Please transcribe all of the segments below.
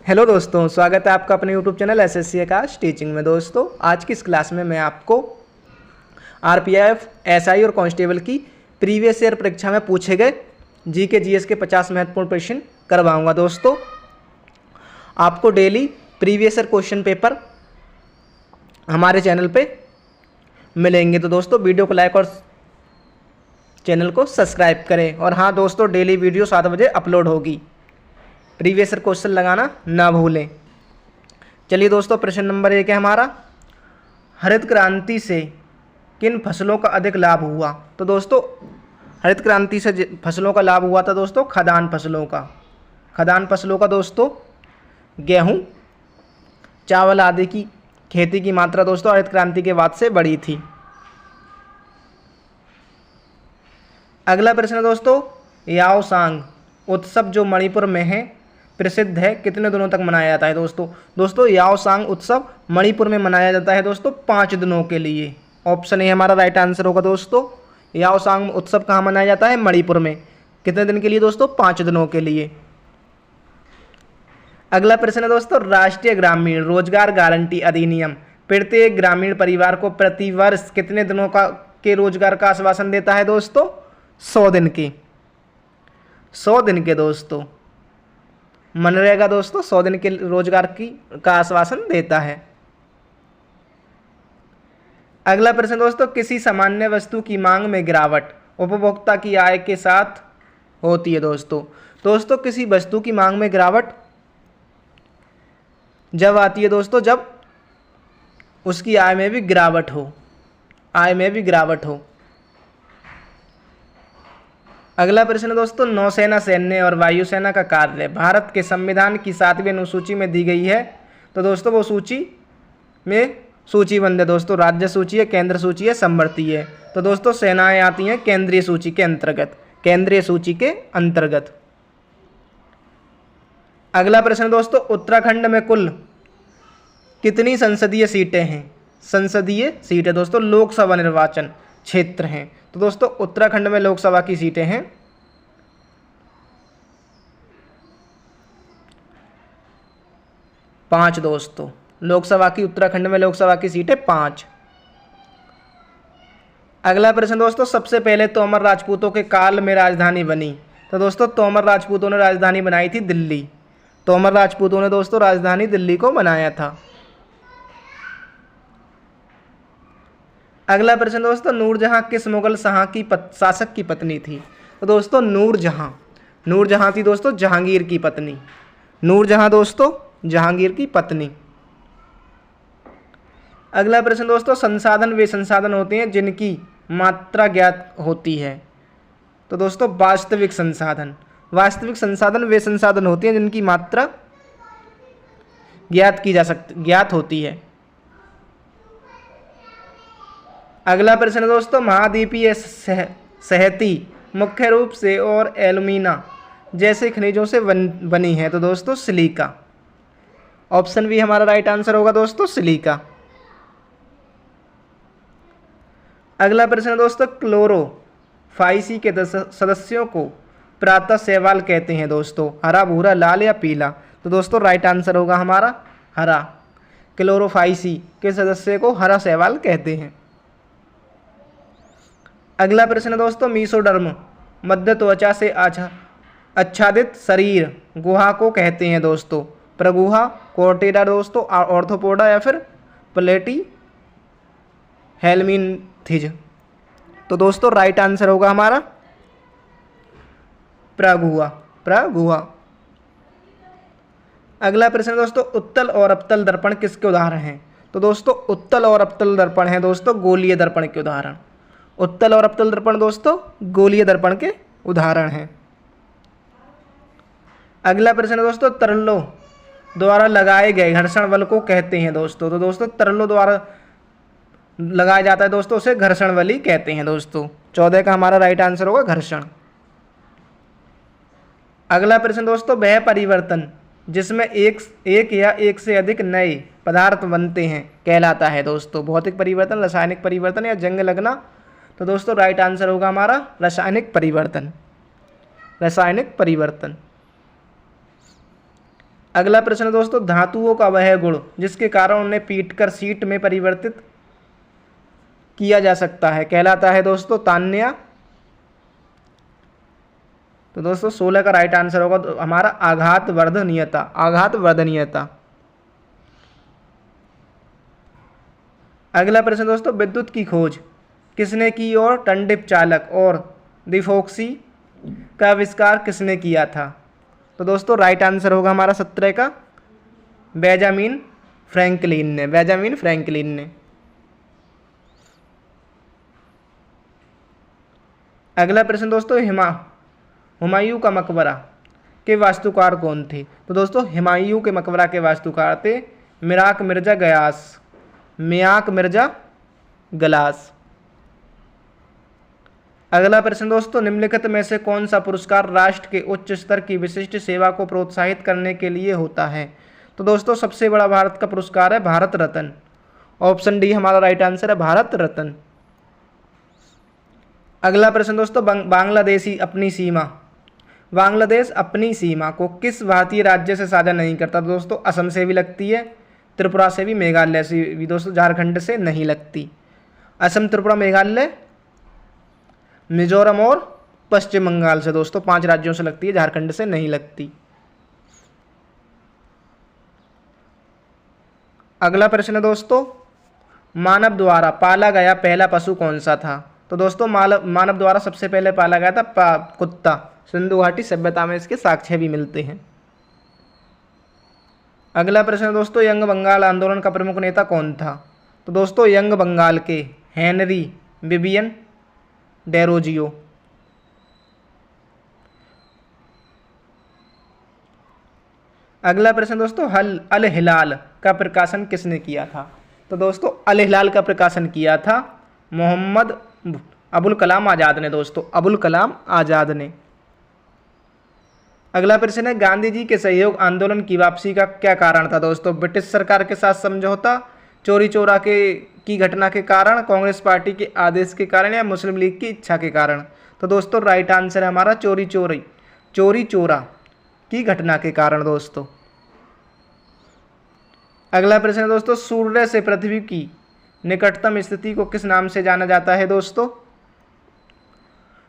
Hello दोस्तों, स्वागत है आपका अपने यूट्यूब चैनल एसएससी आकाश टीचिंग में। दोस्तों आज की इस क्लास में मैं आपको आरपीएफ, एसआई और कांस्टेबल की प्रीवियस ईयर परीक्षा में पूछे गए जीके जीएस के 50 महत्वपूर्ण प्रश्न करवाऊंगा। दोस्तों आपको daily previous year question paper हमारे चैनल पे मिलेंगे। तो दोस्तों वीडियो को लाइक और चैनल को सब्सक्राइब करें। और हाँ दोस्तों, डेली वीडियो 7 बजे अपलोड होगी। प्रीवियस ईयर क्वेश्चन लगाना ना भूलें। चलिए दोस्तों, प्रश्न नंबर 1 है हमारा, हरित क्रांति से किन फसलों का अधिक लाभ हुआ। तो दोस्तों हरित क्रांति से फसलों का लाभ हुआ था दोस्तों खाद्यान्न फसलों का दोस्तों गेहूं, चावल आदि की खेती की मात्रा दोस्तों हरित क्रांति के बाद से बढ़ी थी। अगला प्रश्न दोस्तों, याओसांग उत्सव जो मणिपुर में है प्रसिद्ध है, कितने दिनों तक मनाया जाता है। दोस्तों याओसांग उत्सव मणिपुर में मनाया जाता है दोस्तों 5 दिनों के लिए। ऑप्शन ए हमारा राइट आंसर होगा दोस्तों। याओसांग उत्सव कहाँ मनाया जाता है? मणिपुर में। कितने दिन के लिए दोस्तों? 5 दिनों के लिए। अगला प्रश्न है दोस्तों, राष्ट्रीय ग्रामीण रोजगार गारंटी अधिनियम प्रत्येक ग्रामीण परिवार को प्रति वर्ष कितने दिनों के रोजगार का आश्वासन देता है दोस्तों? 100 दिन के। 100 दिन के दोस्तों मनरेगा दोस्तों 100 दिन के रोजगार का आश्वासन देता है। अगला प्रश्न दोस्तों, किसी सामान्य वस्तु की मांग में गिरावट उपभोक्ता की आय के साथ होती है। दोस्तों किसी वस्तु की मांग में गिरावट जब आती है दोस्तों जब उसकी आय में भी गिरावट हो। अगला प्रश्न दोस्तों, नौसेना, सैन्य और वायुसेना का कार्य भारत के संविधान की 7वीं अनुसूची में दी गई है। तो दोस्तों वो सूचीबद्ध है दोस्तों, राज्य सूची है, केंद्र सूची है, समवर्ती है। तो दोस्तों सेनाएं आती हैं केंद्रीय सूची के अंतर्गत। अगला प्रश्न दोस्तों, उत्तराखंड में कुल कितनी संसदीय सीटें हैं? संसदीय सीटें दोस्तों लोकसभा निर्वाचन क्षेत्र हैं। तो दोस्तों उत्तराखंड में लोकसभा की सीटें हैं 5 दोस्तों। उत्तराखंड में लोकसभा की सीटें 5। अगला प्रश्न दोस्तों, सबसे पहले तोमर राजपूतों के काल में राजधानी बनी। तो दोस्तों तोमर राजपूतों ने राजधानी बनाई थी दिल्ली। तोमर राजपूतों ने दोस्तों राजधानी दिल्ली को बनाया था। अगला प्रश्न दोस्तों, नूरजहां किस मुगल शासक की पत्नी थी। तो दोस्तों नूरजहां थी दोस्तों जहांगीर की पत्नी। नूरजहां दोस्तों जहांगीर की पत्नी। अगला प्रश्न दोस्तों, संसाधन वे संसाधन होते हैं जिनकी मात्रा ज्ञात होती है। तो दोस्तों वास्तविक संसाधन वे संसाधन होते हैं जिनकी मात्रा ज्ञात होती है। अगला प्रश्न दोस्तों, महाद्वीपीय सहती मुख्य रूप से और एल्यूमिना जैसे खनिजों से बनी है। तो दोस्तों सिलिका। ऑप्शन बी हमारा राइट आंसर होगा दोस्तों, सिलिका। अगला प्रश्न दोस्तों, क्लोरोफाइसी के सदस्यों को प्रातः शैवाल कहते हैं दोस्तों, हरा, भूरा, लाल या पीला। तो दोस्तों राइट आंसर होगा हमारा हरा। क्लोरोफाइसी के सदस्य को हरा शैवाल कहते हैं। अगला प्रश्न दोस्तों, मीसोडर्म मध्य त्वचा से आच्छादित शरीर गुहा को कहते हैं दोस्तों, प्रगुहा, कोर्टेरा दोस्तों, ऑर्थोपोडा या फिर प्लेटी हेलमिनथिज। तो दोस्तों राइट आंसर होगा हमारा प्रगुहा। अगला प्रश्न दोस्तों, उत्तल और अवतल दर्पण किसके उदाहरण हैं। तो दोस्तों उत्तल और अवतल दर्पण हैं दोस्तों गोलीय दर्पण के उदाहरण। उत्तल और अवतल दर्पण दोस्तों गोलीय दर्पण के उदाहरण हैं। अगला प्रश्न दोस्तों, तरलों द्वारा लगाए गए घर्षण बल को कहते हैं दोस्तों। तो दोस्तों तरलों द्वारा लगाया जाता है दोस्तों उसे घर्षण बल ही कहते हैं दोस्तों। 14 का हमारा राइट आंसर होगा घर्षण। अगला प्रश्न दोस्तों, वह परिवर्तन जिसमें एक या एक से अधिक नए पदार्थ बनते हैं कहलाता है दोस्तों, भौतिक परिवर्तन, रासायनिक परिवर्तन या जंग लगना। तो दोस्तों राइट आंसर होगा हमारा रासायनिक परिवर्तन। अगला प्रश्न दोस्तों, धातुओं का वह गुण जिसके कारण उन्हें पीटकर शीट में परिवर्तित किया जा सकता है कहलाता है दोस्तों तान्या। तो दोस्तों 16 का राइट आंसर होगा तो हमारा आघात वर्धनीयता, आघात वर्धनीयता। अगला प्रश्न दोस्तों, विद्युत की खोज किसने की और टंडिप चालक और दिफोक्सी का आविष्कार किसने किया था? तो दोस्तों राइट आंसर होगा हमारा 17 का बेंजामिन फ्रैंकलिन ने, बेंजामिन फ्रैंकलिन ने। अगला प्रश्न दोस्तों, हुमायूं का मकबरा के वास्तुकार कौन थे? तो दोस्तों हुमायूं के मकबरा के वास्तुकार थे मिराक मिर्जा गयास, मियाक मिर्जा गलास। अगला प्रश्न दोस्तों, निम्नलिखित में से कौन सा पुरस्कार राष्ट्र के उच्च स्तर की विशिष्ट सेवा को प्रोत्साहित करने के लिए होता है? तो दोस्तों सबसे बड़ा भारत का पुरस्कार है भारत रत्न। ऑप्शन डी हमारा राइट आंसर है, भारत रत्न। अगला प्रश्न दोस्तों, बांग्लादेश अपनी सीमा को किस भारतीय राज्य से साझा नहीं करता? दोस्तों असम से भी लगती है, त्रिपुरा से भी, मेघालय से भी दोस्तों, झारखंड से नहीं लगती। असम, त्रिपुरा, मेघालय, मिजोरम और पश्चिम बंगाल से दोस्तों 5 राज्यों से लगती है, झारखंड से नहीं लगती। अगला प्रश्न दोस्तों, मानव द्वारा पाला गया पहला पशु कौन सा था? तो दोस्तों मानव द्वारा सबसे पहले पाला गया था कुत्ता। सिंधु घाटी सभ्यता में इसके साक्ष्य भी मिलते हैं। अगला प्रश्न दोस्तों, यंग बंगाल आंदोलन का प्रमुख नेता कौन था? तो दोस्तों यंग बंगाल के हेनरी विवियन डेरोजियो। अगला प्रश्न दोस्तों, अल हिलाल का प्रकाशन किसने किया था? तो दोस्तों अल हिलाल का प्रकाशन किया था मोहम्मद अबुल कलाम आज़ाद ने दोस्तों, अबुल कलाम आज़ाद ने। अगला प्रश्न है, गांधी जी के सहयोग आंदोलन की वापसी का क्या कारण था? दोस्तों ब्रिटिश सरकार के साथ समझौता, चोरी चोरा की घटना के कारण, कांग्रेस पार्टी के आदेश के कारण या मुस्लिम लीग की इच्छा के कारण? तो दोस्तों राइट आंसर है हमारा चोरी चोरा की घटना के कारण दोस्तों। अगला प्रश्न है दोस्तों, सूर्य से पृथ्वी की निकटतम स्थिति को किस नाम से जाना जाता है दोस्तों?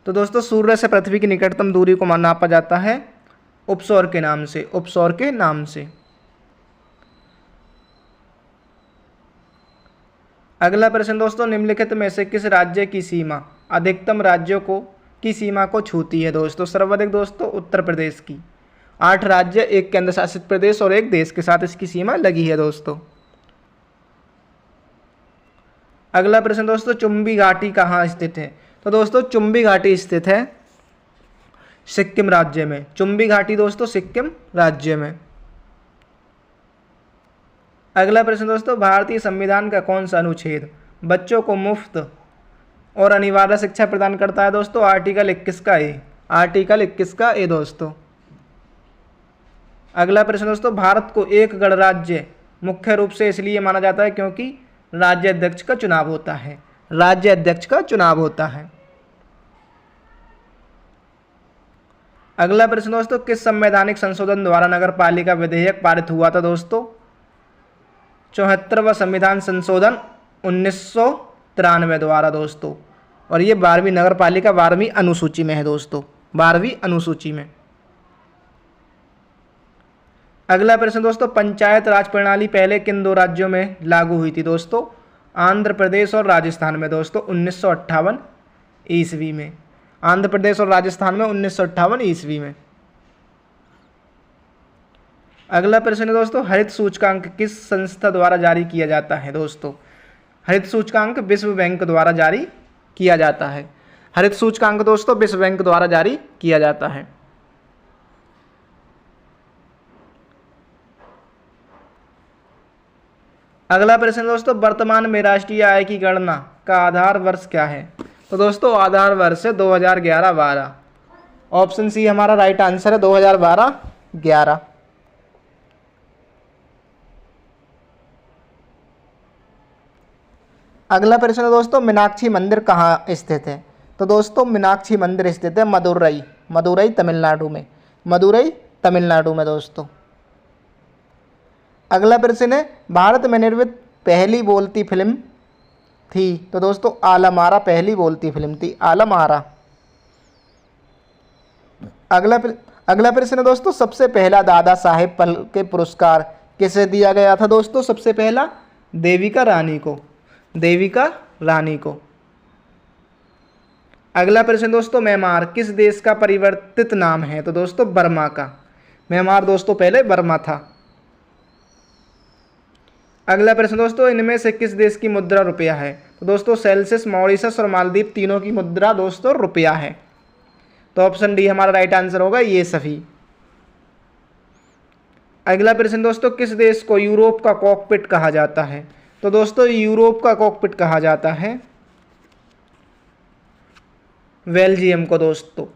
तो दोस्तों सूर्य से पृथ्वी की निकटतम दूरी को नापा जाता है उपसौर के नाम से, उपसौर के नाम से। अगला प्रश्न दोस्तों, निम्नलिखित में से किस राज्य की सीमा अधिकतम राज्यों की सीमा को छूती है? दोस्तों सर्वाधिक दोस्तों उत्तर प्रदेश की। 8 राज्य, 1 केंद्र शासित प्रदेश और 1 देश के साथ इसकी सीमा लगी है दोस्तों। अगला प्रश्न दोस्तों, चुंबी घाटी कहाँ स्थित है? तो दोस्तों चुंबी घाटी स्थित है सिक्किम राज्य में। चुंबी घाटी दोस्तों सिक्किम राज्य में। अगला प्रश्न दोस्तों, भारतीय संविधान का कौन सा अनुच्छेद बच्चों को मुफ्त और अनिवार्य शिक्षा प्रदान करता है? दोस्तों आर्टिकल 21 का ए, आर्टिकल 21 का ए दोस्तों। अगला प्रश्न दोस्तों, भारत को एक गणराज्य मुख्य रूप से इसलिए माना जाता है क्योंकि राज्य अध्यक्ष का चुनाव होता है, राज्य अध्यक्ष का चुनाव होता है। अगला प्रश्न दोस्तों, किस संवैधानिक संशोधन द्वारा नगर पालिका विधेयक पारित हुआ था? दोस्तों 74वां संविधान संशोधन 1993 द्वारा दोस्तों, और ये 12वीं नगर पालिका 12वीं अनुसूची में है दोस्तों, 12वीं अनुसूची में। अगला प्रश्न दोस्तों, पंचायत राज प्रणाली पहले किन 2 राज्यों में लागू हुई थी? दोस्तों आंध्र प्रदेश और राजस्थान में दोस्तों 1958 ईस्वी में, आंध्र प्रदेश और राजस्थान में 1958 ईस्वी में। अगला प्रश्न है दोस्तों, हरित सूचकांक किस संस्था द्वारा जारी किया जाता है? दोस्तों हरित सूचकांक विश्व बैंक द्वारा जारी किया जाता है। हरित सूचकांक दोस्तों विश्व बैंक द्वारा जारी किया जाता है। अगला प्रश्न दोस्तों, वर्तमान में राष्ट्रीय आय की गणना का आधार वर्ष क्या है? तो दोस्तों आधार वर्ष है 2011-12। ऑप्शन सी हमारा राइट आंसर है 2012-11। अगला प्रश्न दोस्तों, मीनाक्षी मंदिर कहाँ स्थित है? तो दोस्तों मीनाक्षी मंदिर स्थित है मदुरई, मदुरई तमिलनाडु में, मदुरई तमिलनाडु में दोस्तों। अगला प्रश्न है, भारत में निर्मित पहली बोलती फिल्म थी। तो दोस्तों आलम आरा पहली बोलती फिल्म थी, आलम आरा। अगला प्रश्न है दोस्तों, सबसे पहला दादा साहेब फाल्के पुरस्कार किसे दिया गया था। दोस्तों सबसे पहला देविका रानी को, देविका रानी को। अगला प्रश्न दोस्तों, म्यांमार किस देश का परिवर्तित नाम है। तो दोस्तों बर्मा का, म्यांमार दोस्तों पहले बर्मा था। अगला प्रश्न दोस्तों, इनमें से किस देश की मुद्रा रुपया है। तो दोस्तों सेल्सियस, मॉरिशस और मालदीव तीनों की मुद्रा दोस्तों रुपया है। तो ऑप्शन डी हमारा राइट आंसर होगा ये सभी। अगला प्रश्न दोस्तों, किस देश को यूरोप का कॉकपिट कहा जाता है। तो दोस्तों यूरोप का कॉकपिट कहा जाता है बेल्जियम को। दोस्तों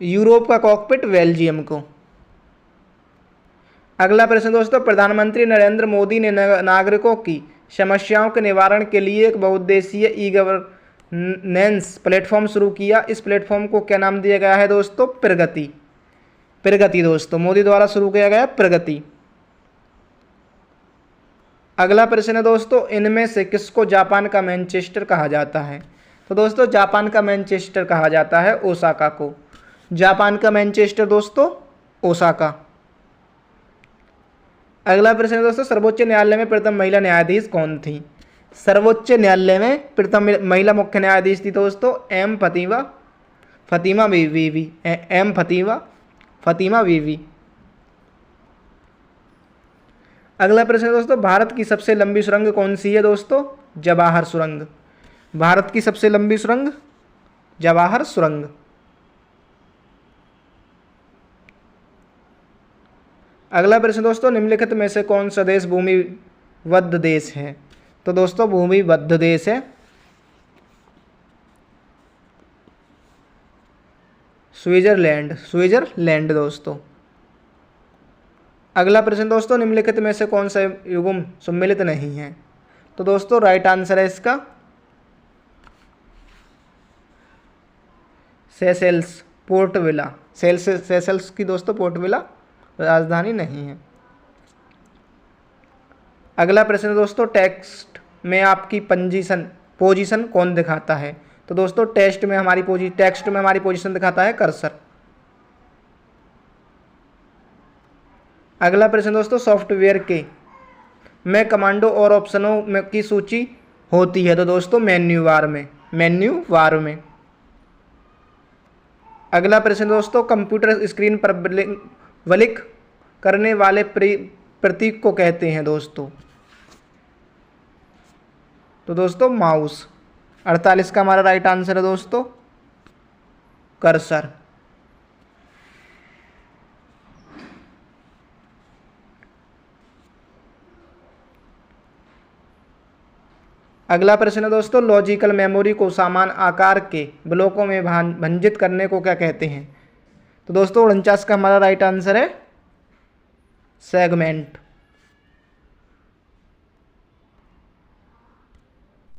यूरोप का कॉकपिट बेल्जियम को। अगला प्रश्न दोस्तों, प्रधानमंत्री नरेंद्र मोदी ने नागरिकों की समस्याओं के निवारण के लिए एक बहुउद्देशीय ई गवर्नेंस प्लेटफॉर्म शुरू किया। इस प्लेटफॉर्म को क्या नाम दिया गया है दोस्तों, प्रगति। प्रगति दोस्तों मोदी द्वारा शुरू किया गया प्रगति। अगला प्रश्न है दोस्तों, इनमें से किसको जापान का मैनचेस्टर कहा जाता है। तो दोस्तों जापान का मैनचेस्टर कहा जाता है ओसाका को। जापान का मैनचेस्टर दोस्तों ओसाका। अगला प्रश्न है दोस्तों, सर्वोच्च न्यायालय में प्रथम महिला न्यायाधीश कौन थी। सर्वोच्च न्यायालय में प्रथम महिला मुख्य न्यायाधीश थी दोस्तों एम फतीमा बीवी, एम फतीमा बीवी। अगला प्रश्न है दोस्तों, भारत की सबसे लंबी सुरंग कौन सी है। दोस्तों जवाहर सुरंग। भारत की सबसे लंबी सुरंग जवाहर सुरंग। अगला प्रश्न दोस्तों, निम्नलिखित में से कौन सा देश भूमिबद्ध देश है। तो दोस्तों भूमिबद्ध देश है स्विट्जरलैंड दोस्तों। अगला प्रश्न दोस्तों, निम्नलिखित में से कौन सा युग्म सम्मिलित नहीं है। तो दोस्तों राइट आंसर है इसका सेशेल्स, पोर्ट विला। सेशेल्स की दोस्तों पोर्ट विला राजधानी नहीं है। अगला प्रश्न दोस्तों, टेक्स्ट में आपकी पोजीशन कौन दिखाता है। तो दोस्तों टेक्स्ट में हमारी पोजीशन दिखाता है कर्सर। अगला प्रश्न दोस्तों, सॉफ्टवेयर के में कमांडो और ऑप्शनों में की सूची होती है। तो दोस्तों मेन्यू बार में। अगला प्रश्न दोस्तों, कंप्यूटर स्क्रीन पर क्लिक करने वाले प्रतीक को कहते हैं दोस्तों। तो दोस्तों माउस। 48 का हमारा राइट आंसर है दोस्तों कर्सर। अगला प्रश्न है दोस्तों, लॉजिकल मेमोरी को समान आकार के ब्लॉकों में भंजित करने को क्या कहते हैं। तो दोस्तों 49 का हमारा राइट आंसर है सेगमेंट।